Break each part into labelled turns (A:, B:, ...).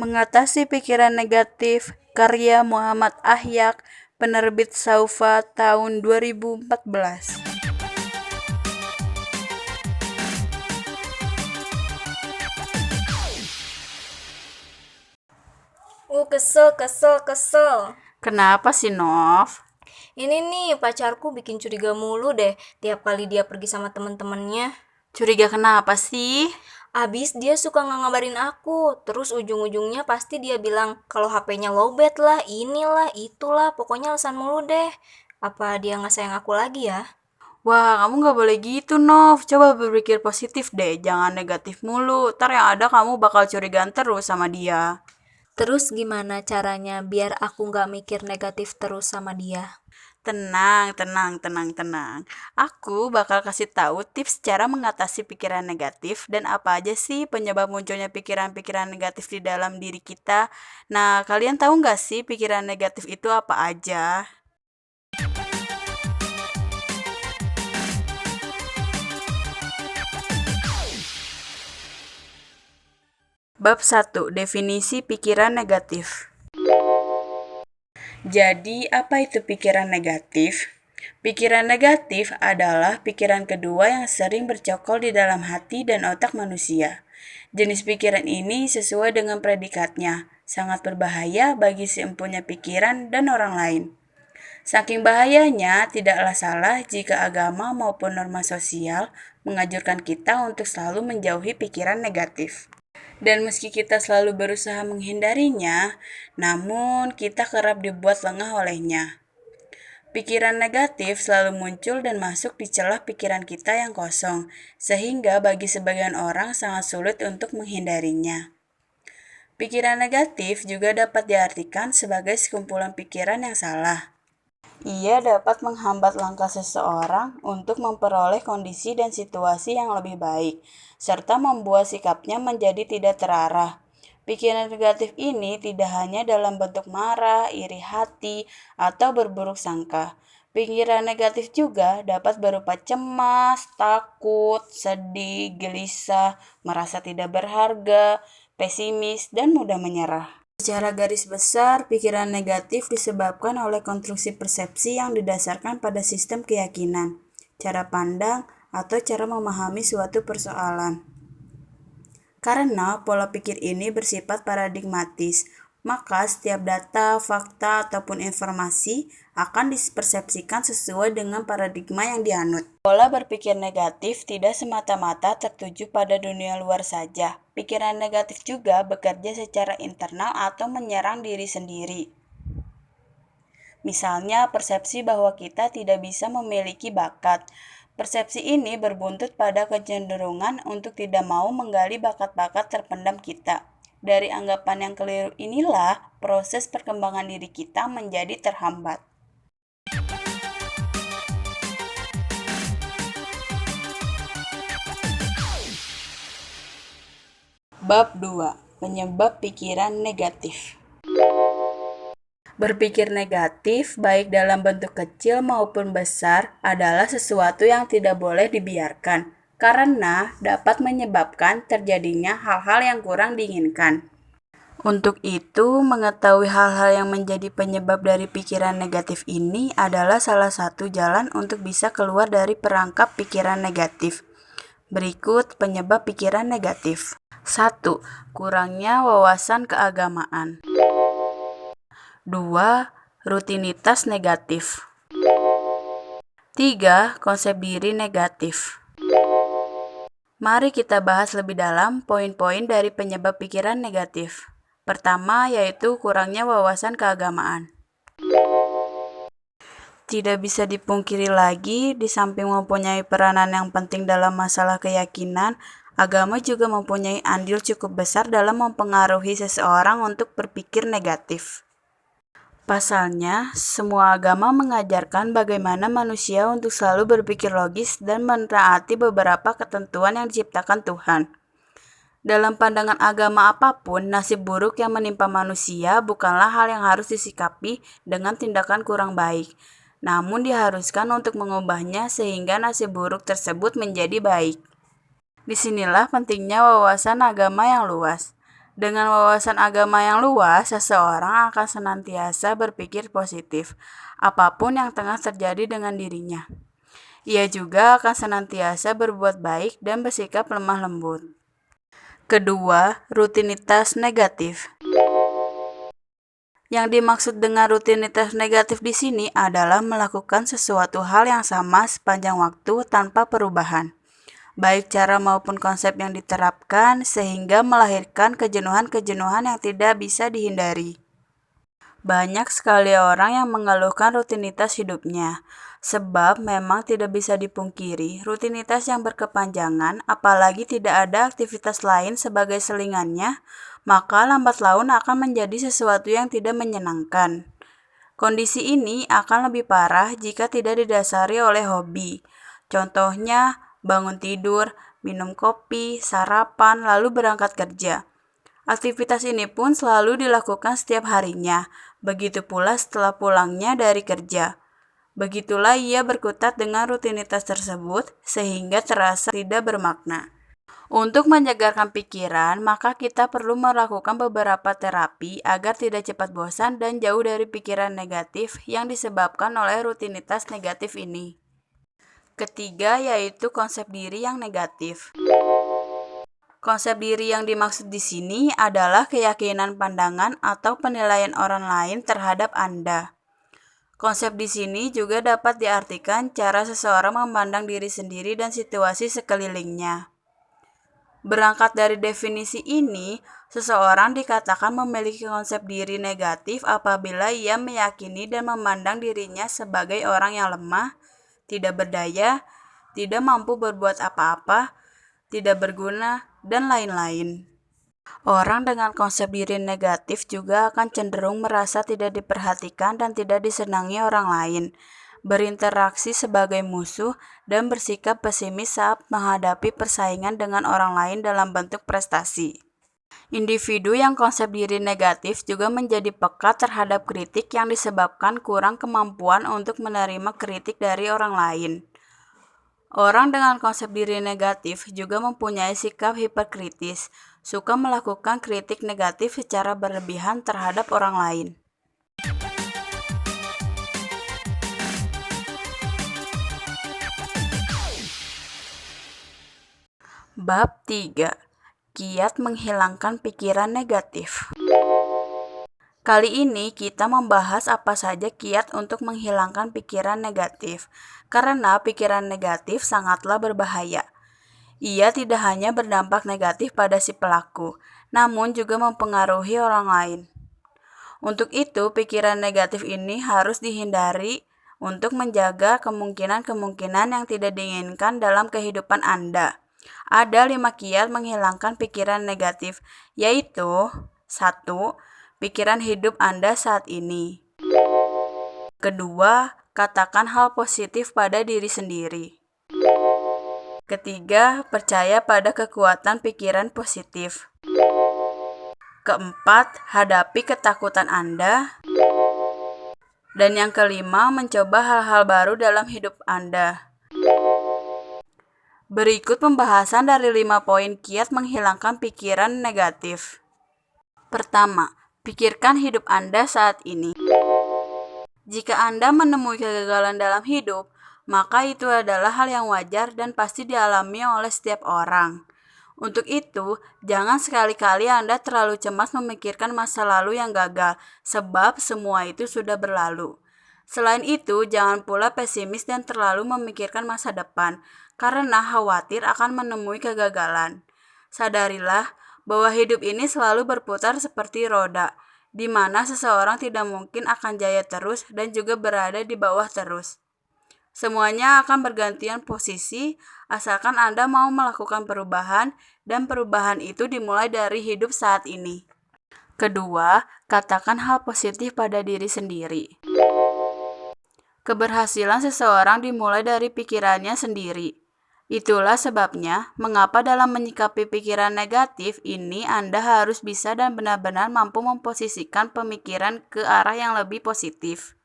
A: Mengatasi Pikiran Negatif, karya Muhammad Ahyak, penerbit Saufa tahun 2014.
B: Kesel.
A: Kenapa sih, Nov?
B: Ini nih pacarku bikin curiga mulu deh tiap kali dia pergi sama temen-temennya.
A: Curiga kenapa sih?
B: Abis dia suka ngabarin aku, terus ujung-ujungnya pasti dia bilang kalau HP-nya lowbat lah, inilah, itulah, pokoknya alasan mulu deh. Apa dia nggak sayang aku lagi ya?
A: Wah, kamu gak boleh gitu, Nov. Coba berpikir positif deh, jangan negatif mulu. Ntar yang ada kamu bakal curigaan terus sama dia.
B: Terus gimana caranya biar aku nggak mikir negatif terus sama dia?
A: Tenang. Aku bakal kasih tahu tips cara mengatasi pikiran negatif dan apa aja sih penyebab munculnya pikiran-pikiran negatif di dalam diri kita. Nah, kalian tahu nggak sih pikiran negatif itu apa aja? Bab 1. Definisi pikiran negatif. Jadi, apa itu pikiran negatif? Pikiran negatif adalah pikiran kedua yang sering bercokol di dalam hati dan otak manusia. Jenis pikiran ini sesuai dengan predikatnya, sangat berbahaya bagi si empunya pikiran dan orang lain. Saking bahayanya, tidaklah salah jika agama maupun norma sosial menganjurkan kita untuk selalu menjauhi pikiran negatif. Dan meski kita selalu berusaha menghindarinya, namun kita kerap dibuat lengah olehnya. Pikiran negatif selalu muncul dan masuk di celah pikiran kita yang kosong, sehingga bagi sebagian orang sangat sulit untuk menghindarinya. Pikiran negatif juga dapat diartikan sebagai sekumpulan pikiran yang salah. Ia dapat menghambat langkah seseorang untuk memperoleh kondisi dan situasi yang lebih baik, serta membuat sikapnya menjadi tidak terarah. Pikiran negatif ini tidak hanya dalam bentuk marah, iri hati, atau berburuk sangka. Pikiran negatif juga dapat berupa cemas, takut, sedih, gelisah, merasa tidak berharga, pesimis, dan mudah menyerah. Secara garis besar, pikiran negatif disebabkan oleh konstruksi persepsi yang didasarkan pada sistem keyakinan, cara pandang, atau cara memahami suatu persoalan. Karena pola pikir ini bersifat paradigmatis, maka setiap data, fakta, ataupun informasi akan dipersepsikan sesuai dengan paradigma yang dianut. Pola berpikir negatif tidak semata-mata tertuju pada dunia luar saja. Pikiran negatif juga bekerja secara internal atau menyerang diri sendiri. Misalnya, persepsi bahwa kita tidak bisa memiliki bakat. Persepsi ini berbuntut pada kecenderungan untuk tidak mau menggali bakat-bakat terpendam kita. Dari anggapan yang keliru inilah proses perkembangan diri kita menjadi terhambat. Bab 2. Penyebab pikiran negatif. Berpikir negatif, baik dalam bentuk kecil maupun besar, adalah sesuatu yang tidak boleh dibiarkan, karena dapat menyebabkan terjadinya hal-hal yang kurang diinginkan. Untuk itu, mengetahui hal-hal yang menjadi penyebab dari pikiran negatif ini adalah salah satu jalan untuk bisa keluar dari perangkap pikiran negatif. Berikut penyebab pikiran negatif. 1. Kurangnya wawasan keagamaan. 2. Rutinitas negatif. 3. Konsep diri negatif. Mari kita bahas lebih dalam poin-poin dari penyebab pikiran negatif. Pertama, yaitu kurangnya wawasan keagamaan. Tidak bisa dipungkiri lagi, di samping mempunyai peranan yang penting dalam masalah keyakinan, agama juga mempunyai andil cukup besar dalam mempengaruhi seseorang untuk berpikir negatif. Pasalnya, semua agama mengajarkan bagaimana manusia untuk selalu berpikir logis dan menaati beberapa ketentuan yang diciptakan Tuhan. Dalam pandangan agama apapun, nasib buruk yang menimpa manusia bukanlah hal yang harus disikapi dengan tindakan kurang baik, namun diharuskan untuk mengubahnya sehingga nasib buruk tersebut menjadi baik. Disinilah pentingnya wawasan agama yang luas. Dengan wawasan agama yang luas, seseorang akan senantiasa berpikir positif, apapun yang tengah terjadi dengan dirinya. Ia juga akan senantiasa berbuat baik dan bersikap lemah lembut. Kedua, rutinitas negatif. Yang dimaksud dengan rutinitas negatif di sini adalah melakukan sesuatu hal yang sama sepanjang waktu tanpa perubahan, baik cara maupun konsep yang diterapkan, sehingga melahirkan kejenuhan-kejenuhan yang tidak bisa dihindari. Banyak sekali orang yang mengeluhkan rutinitas hidupnya, sebab memang tidak bisa dipungkiri, rutinitas yang berkepanjangan, apalagi tidak ada aktivitas lain sebagai selingannya, maka lambat laun akan menjadi sesuatu yang tidak menyenangkan. Kondisi ini akan lebih parah jika tidak didasari oleh hobi. Contohnya, bangun tidur, minum kopi, sarapan, lalu berangkat kerja. Aktivitas ini pun selalu dilakukan setiap harinya, begitu pula setelah pulangnya dari kerja. Begitulah ia berkutat dengan rutinitas tersebut, sehingga terasa tidak bermakna. Untuk menyegarkan pikiran, maka kita perlu melakukan beberapa terapi agar tidak cepat bosan dan jauh dari pikiran negatif yang disebabkan oleh rutinitas negatif ini. Ketiga, yaitu konsep diri yang negatif. Konsep diri yang dimaksud di sini adalah keyakinan pandangan atau penilaian orang lain terhadap Anda. Konsep di sini juga dapat diartikan cara seseorang memandang diri sendiri dan situasi sekelilingnya. Berangkat dari definisi ini, seseorang dikatakan memiliki konsep diri negatif apabila ia meyakini dan memandang dirinya sebagai orang yang lemah, tidak berdaya, tidak mampu berbuat apa-apa, tidak berguna, dan lain-lain. Orang dengan konsep diri negatif juga akan cenderung merasa tidak diperhatikan dan tidak disenangi orang lain, berinteraksi sebagai musuh, dan bersikap pesimis saat menghadapi persaingan dengan orang lain dalam bentuk prestasi. Individu yang konsep diri negatif juga menjadi peka terhadap kritik yang disebabkan kurang kemampuan untuk menerima kritik dari orang lain. Orang dengan konsep diri negatif juga mempunyai sikap hiperkritis, suka melakukan kritik negatif secara berlebihan terhadap orang lain. Bab 3. Kiat menghilangkan pikiran negatif. Kali ini kita membahas apa saja kiat untuk menghilangkan pikiran negatif, karena pikiran negatif sangatlah berbahaya. Ia tidak hanya berdampak negatif pada si pelaku, namun juga mempengaruhi orang lain. Untuk itu, pikiran negatif ini harus dihindari untuk menjaga kemungkinan-kemungkinan yang tidak diinginkan dalam kehidupan Anda. Ada 5 kiat menghilangkan pikiran negatif, yaitu 1. Pikiran hidup Anda saat ini. Kedua, katakan hal positif pada diri sendiri. Ketiga, percaya pada kekuatan pikiran positif. Keempat, hadapi ketakutan Anda. Dan yang kelima, mencoba hal-hal baru dalam hidup Anda. Berikut pembahasan dari 5 poin kiat menghilangkan pikiran negatif. Pertama, pikirkan hidup Anda saat ini. Jika Anda menemui kegagalan dalam hidup, maka itu adalah hal yang wajar dan pasti dialami oleh setiap orang. Untuk itu, jangan sekali-kali Anda terlalu cemas memikirkan masa lalu yang gagal, sebab semua itu sudah berlalu. Selain itu, jangan pula pesimis dan terlalu memikirkan masa depan, karena khawatir akan menemui kegagalan. Sadarilah bahwa hidup ini selalu berputar seperti roda, di mana seseorang tidak mungkin akan jaya terus dan juga berada di bawah terus. Semuanya akan bergantian posisi, asalkan Anda mau melakukan perubahan, dan perubahan itu dimulai dari hidup saat ini. Kedua, katakan hal positif pada diri sendiri. Keberhasilan seseorang dimulai dari pikirannya sendiri. Itulah sebabnya, mengapa dalam menyikapi pikiran negatif ini Anda harus bisa dan benar-benar mampu memposisikan pemikiran ke arah yang lebih positif.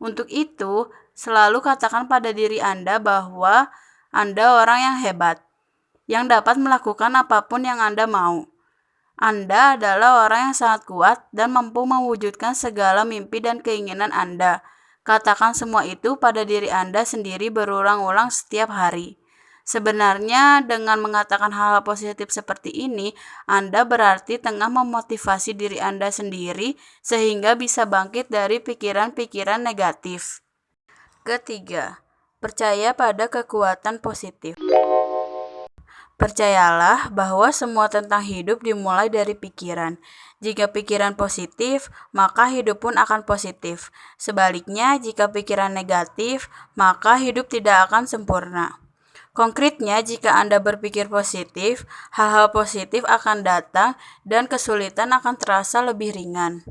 A: Untuk itu, selalu katakan pada diri Anda bahwa Anda orang yang hebat, yang dapat melakukan apapun yang Anda mau. Anda adalah orang yang sangat kuat dan mampu mewujudkan segala mimpi dan keinginan Anda. Katakan semua itu pada diri Anda sendiri berulang-ulang setiap hari. Sebenarnya dengan mengatakan hal-hal positif seperti ini, Anda berarti tengah memotivasi diri Anda sendiri sehingga bisa bangkit dari pikiran-pikiran negatif. Ketiga, percaya pada kekuatan positif. Percayalah bahwa semua tentang hidup dimulai dari pikiran. Jika pikiran positif, maka hidup pun akan positif. Sebaliknya, jika pikiran negatif, maka hidup tidak akan sempurna. Konkretnya, jika Anda berpikir positif, hal-hal positif akan datang dan kesulitan akan terasa lebih ringan.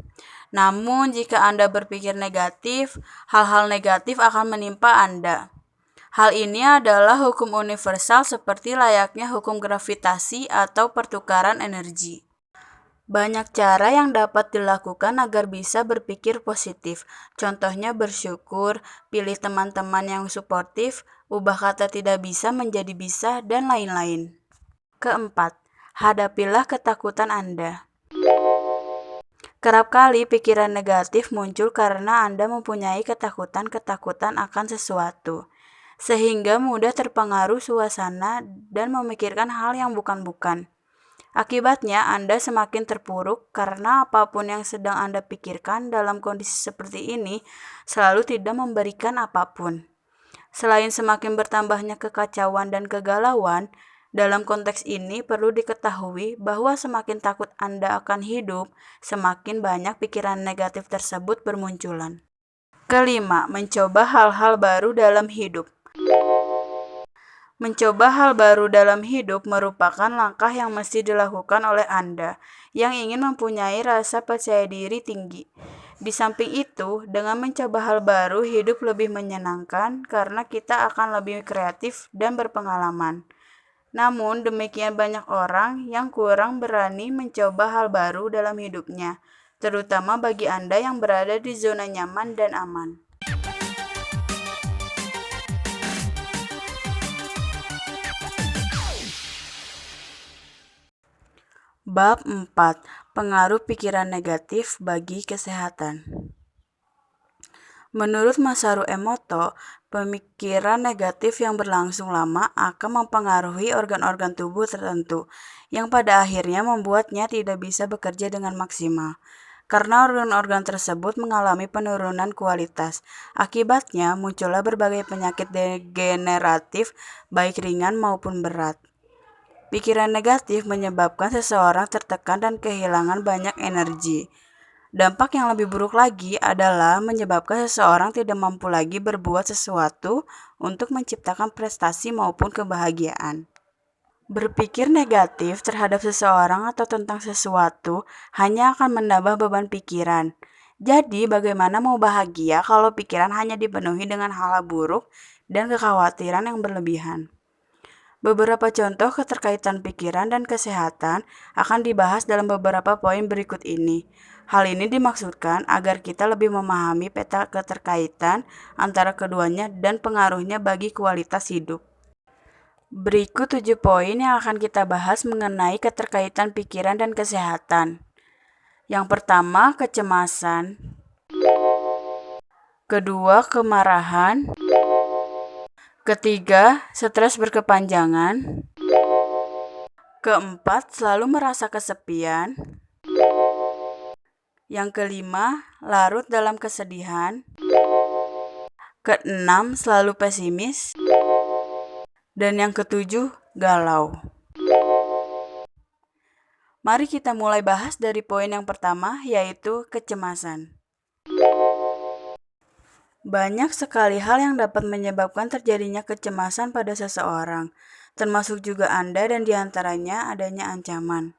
A: Namun, jika Anda berpikir negatif, hal-hal negatif akan menimpa Anda. Hal ini adalah hukum universal seperti layaknya hukum gravitasi atau pertukaran energi. Banyak cara yang dapat dilakukan agar bisa berpikir positif. Contohnya bersyukur, pilih teman-teman yang suportif, ubah kata tidak bisa menjadi bisa, dan lain-lain. Keempat, hadapilah ketakutan Anda. Kerap kali pikiran negatif muncul karena Anda mempunyai ketakutan-ketakutan akan sesuatu, sehingga mudah terpengaruh suasana dan memikirkan hal yang bukan-bukan. Akibatnya, Anda semakin terpuruk karena apapun yang sedang Anda pikirkan dalam kondisi seperti ini selalu tidak memberikan apapun. Selain semakin bertambahnya kekacauan dan kegalauan, dalam konteks ini perlu diketahui bahwa semakin takut Anda akan hidup, semakin banyak pikiran negatif tersebut bermunculan. Kelima, mencoba hal-hal baru dalam hidup. Mencoba hal baru dalam hidup merupakan langkah yang mesti dilakukan oleh Anda yang ingin mempunyai rasa percaya diri tinggi. Di samping itu, dengan mencoba hal baru, hidup lebih menyenangkan karena kita akan lebih kreatif dan berpengalaman. Namun, demikian banyak orang yang kurang berani mencoba hal baru dalam hidupnya, terutama bagi Anda yang berada di zona nyaman dan aman. Bab 4. Pengaruh pikiran negatif bagi kesehatan. Menurut Masaru Emoto, pemikiran negatif yang berlangsung lama akan mempengaruhi organ-organ tubuh tertentu, yang pada akhirnya membuatnya tidak bisa bekerja dengan maksimal. Karena organ-organ tersebut mengalami penurunan kualitas. Akibatnya, muncullah berbagai penyakit degeneratif, baik ringan maupun berat. Pikiran negatif menyebabkan seseorang tertekan dan kehilangan banyak energi. Dampak yang lebih buruk lagi adalah menyebabkan seseorang tidak mampu lagi berbuat sesuatu untuk menciptakan prestasi maupun kebahagiaan. Berpikir negatif terhadap seseorang atau tentang sesuatu hanya akan menambah beban pikiran. Jadi, bagaimana mau bahagia kalau pikiran hanya dipenuhi dengan hal buruk dan kekhawatiran yang berlebihan? Beberapa contoh keterkaitan pikiran dan kesehatan akan dibahas dalam beberapa poin berikut ini. Hal ini dimaksudkan agar kita lebih memahami peta keterkaitan antara keduanya dan pengaruhnya bagi kualitas hidup. Berikut 7 poin yang akan kita bahas mengenai keterkaitan pikiran dan kesehatan. Yang pertama, kecemasan. Kedua, kemarahan. Ketiga, stres berkepanjangan. Keempat, selalu merasa kesepian. Yang kelima, larut dalam kesedihan. Keenam, selalu pesimis. Dan yang ketujuh, galau. Mari kita mulai bahas dari poin yang pertama, yaitu kecemasan. Banyak sekali hal yang dapat menyebabkan terjadinya kecemasan pada seseorang, termasuk juga Anda dan diantaranya adanya ancaman.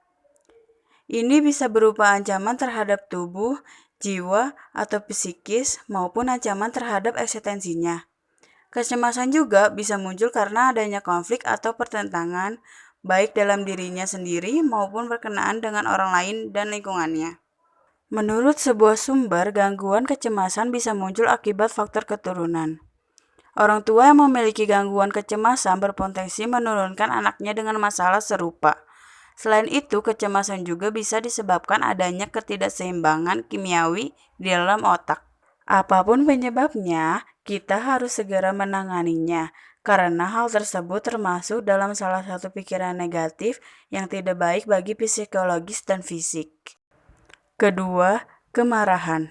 A: Ini bisa berupa ancaman terhadap tubuh, jiwa, atau psikis, maupun ancaman terhadap eksistensinya. Kecemasan juga bisa muncul karena adanya konflik atau pertentangan, baik dalam dirinya sendiri maupun berkenaan dengan orang lain dan lingkungannya. Menurut sebuah sumber, gangguan kecemasan bisa muncul akibat faktor keturunan. Orang tua yang memiliki gangguan kecemasan berpotensi menurunkan anaknya dengan masalah serupa. Selain itu, kecemasan juga bisa disebabkan adanya ketidakseimbangan kimiawi di dalam otak. Apapun penyebabnya, kita harus segera menanganinya, karena hal tersebut termasuk dalam salah satu pikiran negatif yang tidak baik bagi psikologis dan fisik. Kedua, kemarahan.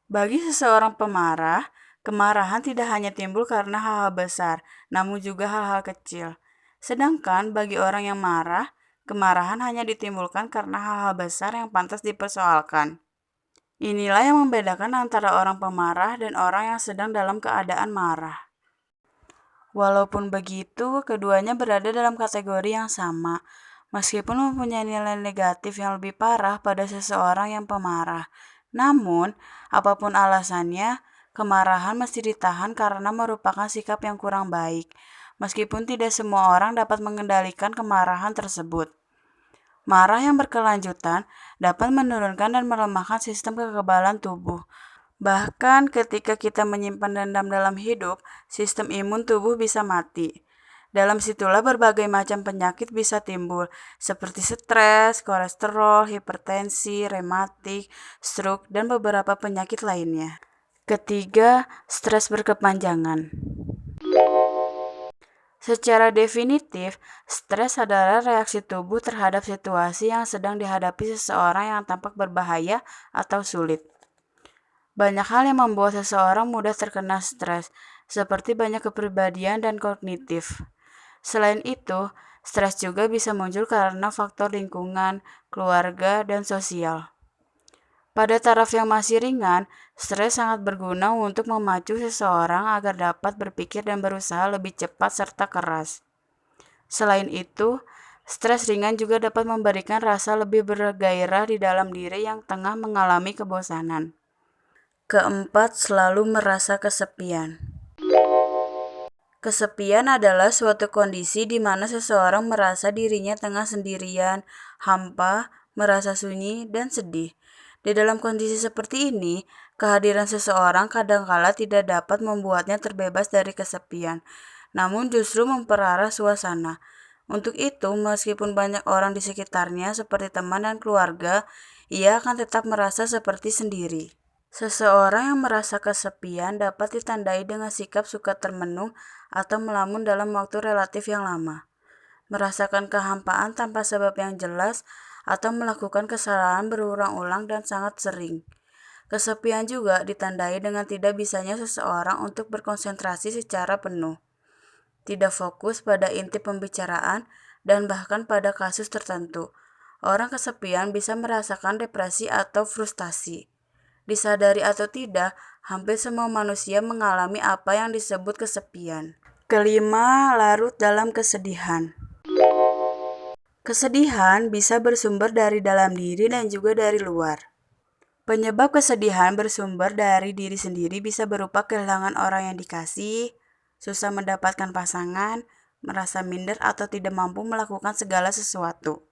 A: Bagi seseorang pemarah, kemarahan tidak hanya timbul karena hal-hal besar, namun juga hal-hal kecil. Sedangkan bagi orang yang marah, kemarahan hanya ditimbulkan karena hal-hal besar yang pantas dipersoalkan. Inilah yang membedakan antara orang pemarah dan orang yang sedang dalam keadaan marah. Walaupun begitu, keduanya berada dalam kategori yang sama, meskipun mempunyai nilai negatif yang lebih parah pada seseorang yang pemarah. Namun, apapun alasannya, kemarahan mesti ditahan karena merupakan sikap yang kurang baik, meskipun tidak semua orang dapat mengendalikan kemarahan tersebut. Marah yang berkelanjutan dapat menurunkan dan melemahkan sistem kekebalan tubuh. Bahkan ketika kita menyimpan dendam dalam hidup, sistem imun tubuh bisa mati. Dalam situlah berbagai macam penyakit bisa timbul, seperti stres, kolesterol, hipertensi, rematik, stroke, dan beberapa penyakit lainnya. Ketiga, stres berkepanjangan. Secara definitif, stres adalah reaksi tubuh terhadap situasi yang sedang dihadapi seseorang yang tampak berbahaya atau sulit. Banyak hal yang membuat seseorang mudah terkena stres, seperti banyak kepribadian dan kognitif. Selain itu, stres juga bisa muncul karena faktor lingkungan, keluarga, dan sosial. Pada taraf yang masih ringan, stres sangat berguna untuk memacu seseorang agar dapat berpikir dan berusaha lebih cepat serta keras. Selain itu, stres ringan juga dapat memberikan rasa lebih bergairah di dalam diri yang tengah mengalami kebosanan. Keempat, selalu merasa kesepian. Kesepian adalah suatu kondisi di mana seseorang merasa dirinya tengah sendirian, hampa, merasa sunyi, dan sedih. Di dalam kondisi seperti ini, kehadiran seseorang kadangkala tidak dapat membuatnya terbebas dari kesepian, namun justru memperparah suasana. Untuk itu, meskipun banyak orang di sekitarnya seperti teman dan keluarga, ia akan tetap merasa seperti sendiri. Seseorang yang merasa kesepian dapat ditandai dengan sikap suka termenung atau melamun dalam waktu relatif yang lama, merasakan kehampaan tanpa sebab yang jelas, atau melakukan kesalahan berulang-ulang dan sangat sering. Kesepian juga ditandai dengan tidak bisanya seseorang untuk berkonsentrasi secara penuh, tidak fokus pada inti pembicaraan, dan bahkan pada kasus tertentu. Orang kesepian bisa merasakan depresi atau frustasi. Disadari atau tidak, hampir semua manusia mengalami apa yang disebut kesepian. Kelima, larut dalam kesedihan. Kesedihan bisa bersumber dari dalam diri dan juga dari luar. Penyebab kesedihan bersumber dari diri sendiri bisa berupa kehilangan orang yang dikasih, susah mendapatkan pasangan, merasa minder atau tidak mampu melakukan segala sesuatu.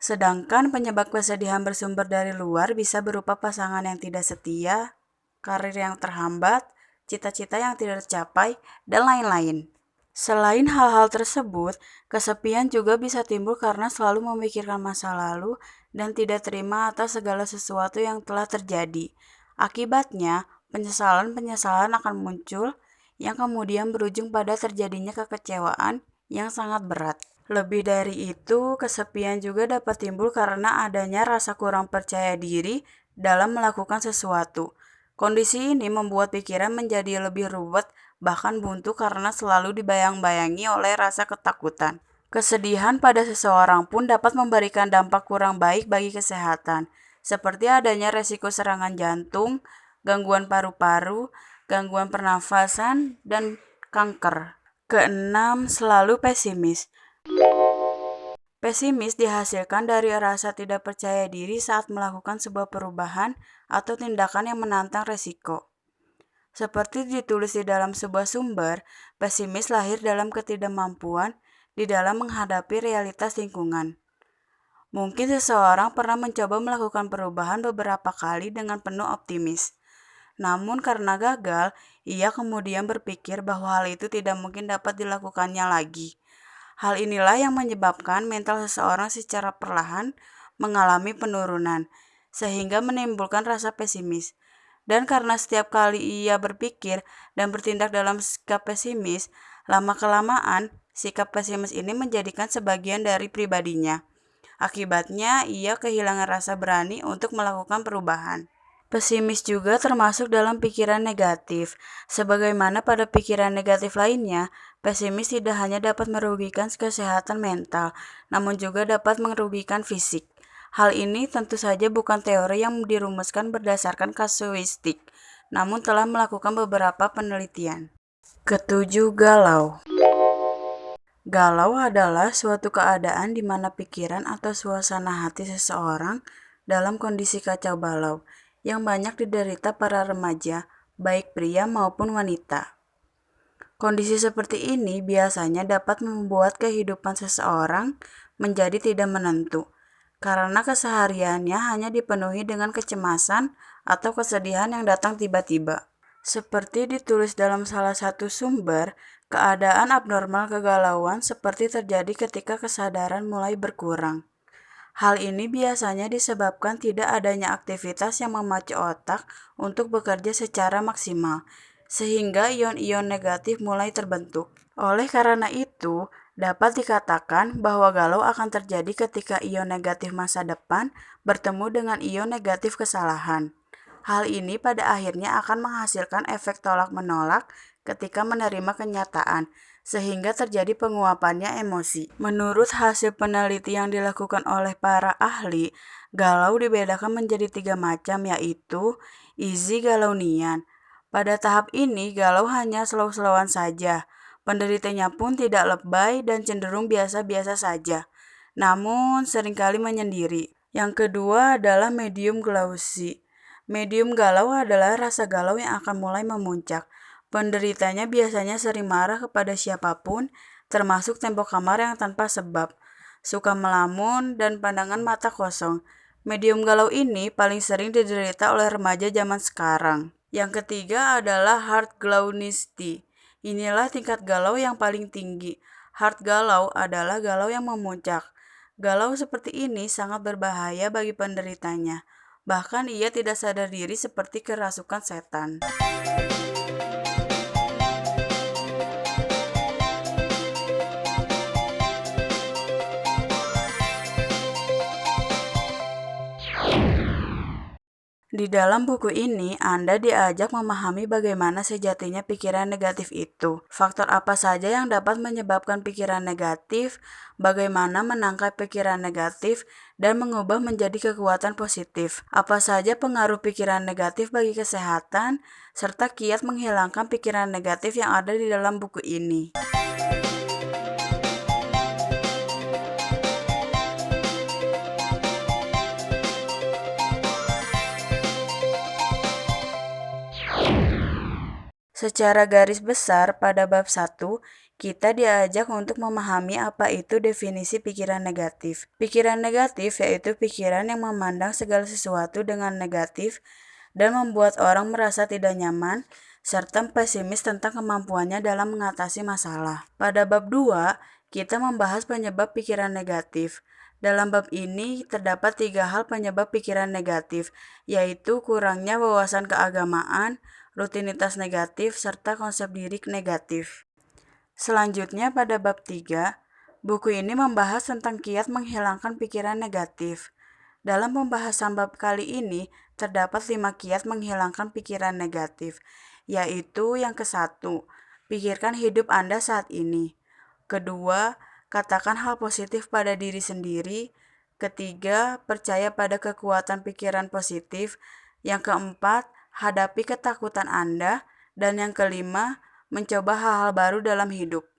A: Sedangkan penyebab kesedihan bersumber dari luar bisa berupa pasangan yang tidak setia, karir yang terhambat, cita-cita yang tidak tercapai, dan lain-lain. Selain hal-hal tersebut, kesepian juga bisa timbul karena selalu memikirkan masa lalu dan tidak terima atas segala sesuatu yang telah terjadi. Akibatnya, penyesalan-penyesalan akan muncul yang kemudian berujung pada terjadinya kekecewaan yang sangat berat. Lebih dari itu, kesepian juga dapat timbul karena adanya rasa kurang percaya diri dalam melakukan sesuatu. Kondisi ini membuat pikiran menjadi lebih ruwet, bahkan buntu karena selalu dibayang-bayangi oleh rasa ketakutan. Kesedihan pada seseorang pun dapat memberikan dampak kurang baik bagi kesehatan, seperti adanya resiko serangan jantung, gangguan paru-paru, gangguan pernafasan, dan kanker. Keenam, selalu pesimis. Pesimis dihasilkan dari rasa tidak percaya diri saat melakukan sebuah perubahan atau tindakan yang menantang resiko. Seperti ditulis di dalam sebuah sumber, pesimis lahir dalam ketidakmampuan di dalam menghadapi realitas lingkungan. Mungkin seseorang pernah mencoba melakukan perubahan beberapa kali dengan penuh optimis. Namun karena gagal, ia kemudian berpikir bahwa hal itu tidak mungkin dapat dilakukannya lagi. Hal inilah yang menyebabkan mental seseorang secara perlahan mengalami penurunan, sehingga menimbulkan rasa pesimis. Dan karena setiap kali ia berpikir dan bertindak dalam sikap pesimis, lama-kelamaan sikap pesimis ini menjadikan sebagian dari pribadinya. Akibatnya, ia kehilangan rasa berani untuk melakukan perubahan. Pesimis juga termasuk dalam pikiran negatif. Sebagaimana pada pikiran negatif lainnya, pesimis tidak hanya dapat merugikan kesehatan mental, namun juga dapat merugikan fisik. Hal ini tentu saja bukan teori yang dirumuskan berdasarkan kasuistik, namun telah melakukan beberapa penelitian. Ketujuh, galau. Galau adalah suatu keadaan di mana pikiran atau suasana hati seseorang dalam kondisi kacau balau yang banyak diderita para remaja, baik pria maupun wanita. Kondisi seperti ini biasanya dapat membuat kehidupan seseorang menjadi tidak menentu, karena kesehariannya hanya dipenuhi dengan kecemasan atau kesedihan yang datang tiba-tiba. Seperti ditulis dalam salah satu sumber, keadaan abnormal kegalauan seperti terjadi ketika kesadaran mulai berkurang. Hal ini biasanya disebabkan tidak adanya aktivitas yang memacu otak untuk bekerja secara maksimal, sehingga ion-ion negatif mulai terbentuk. Oleh karena itu, dapat dikatakan bahwa galau akan terjadi ketika ion negatif masa depan bertemu dengan ion negatif kesalahan. Hal ini pada akhirnya akan menghasilkan efek tolak-menolak ketika menerima kenyataan, sehingga terjadi penguapannya emosi. Menurut hasil penelitian yang dilakukan oleh para ahli, galau dibedakan menjadi 3 macam, yaitu easy galau nian. Pada tahap ini, galau hanya slow-slowan saja. Penderitanya pun tidak lebay dan cenderung biasa-biasa saja, namun seringkali menyendiri. Yang kedua adalah medium glausi. Medium galau adalah rasa galau yang akan mulai memuncak. Penderitanya biasanya sering marah kepada siapapun, termasuk tembok kamar yang tanpa sebab, suka melamun, dan pandangan mata kosong. Medium galau ini paling sering diderita oleh remaja zaman sekarang. Yang ketiga adalah hard glaunisty. Inilah tingkat galau yang paling tinggi. Hard galau adalah galau yang memuncak. Galau seperti ini sangat berbahaya bagi penderitanya. Bahkan ia tidak sadar diri seperti kerasukan setan. Di dalam buku ini, Anda diajak memahami bagaimana sejatinya pikiran negatif itu, faktor apa saja yang dapat menyebabkan pikiran negatif, bagaimana menangkap pikiran negatif, dan mengubah menjadi kekuatan positif. Apa saja pengaruh pikiran negatif bagi kesehatan, serta kiat menghilangkan pikiran negatif yang ada di dalam buku ini. Secara garis besar, pada bab 1, kita diajak untuk memahami apa itu definisi pikiran negatif. Pikiran negatif yaitu pikiran yang memandang segala sesuatu dengan negatif dan membuat orang merasa tidak nyaman, serta pesimis tentang kemampuannya dalam mengatasi masalah. Pada bab 2, kita membahas penyebab pikiran negatif. Dalam bab ini terdapat 3 hal penyebab pikiran negatif, yaitu kurangnya wawasan keagamaan, rutinitas negatif, serta konsep diri negatif. Selanjutnya pada bab 3, buku ini membahas tentang kiat menghilangkan pikiran negatif. Dalam pembahasan bab kali ini, terdapat 5 kiat menghilangkan pikiran negatif, yaitu yang ke-1, pikirkan hidup Anda saat ini. Kedua, katakan hal positif pada diri sendiri. Ketiga, percaya pada kekuatan pikiran positif. Yang keempat, hadapi ketakutan Anda. Dan yang kelima, mencoba hal-hal baru dalam hidup.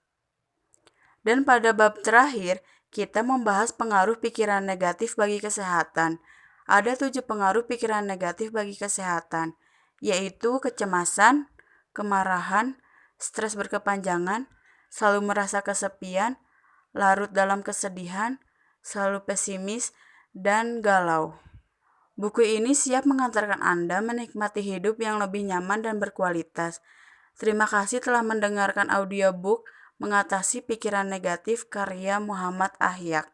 A: Dan pada bab terakhir, kita membahas pengaruh pikiran negatif bagi kesehatan. Ada 7 pengaruh pikiran negatif bagi kesehatan, yaitu kecemasan, kemarahan, stres berkepanjangan, selalu merasa kesepian, larut dalam kesedihan, selalu pesimis, dan galau. Buku ini siap mengantarkan Anda menikmati hidup yang lebih nyaman dan berkualitas. Terima kasih telah mendengarkan audiobook Mengatasi Pikiran Negatif karya Muhammad Ahyak.